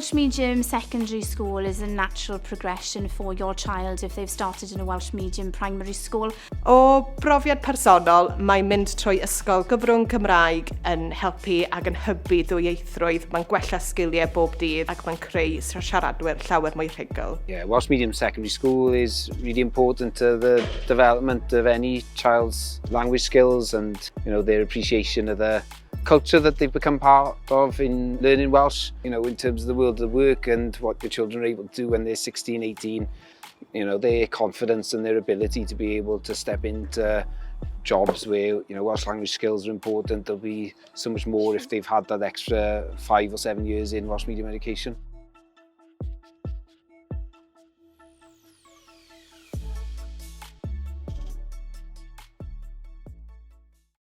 Welsh Medium Secondary School is a natural progression for your child if they've started in a Welsh Medium Primary School. O brofiad personol, mae mynd trwy ysgol gyfrwng Cymraeg yn helpu ac yn hybu ddwyieithrwydd. Mae'n gwella sgiliau bob dydd ac mae'n creu siaradwyr llawer mwy rhugl. Yeah, Welsh Medium Secondary School is really important to the development of any child's language skills and their appreciation of the culture that they've become part of in learning Welsh, in terms of the world of work and what the children are able to do when they're 16, 18, their confidence and their ability to be able to step into jobs where, Welsh language skills are important. There'll be so much more if they've had that extra 5 or 7 years in Welsh medium education.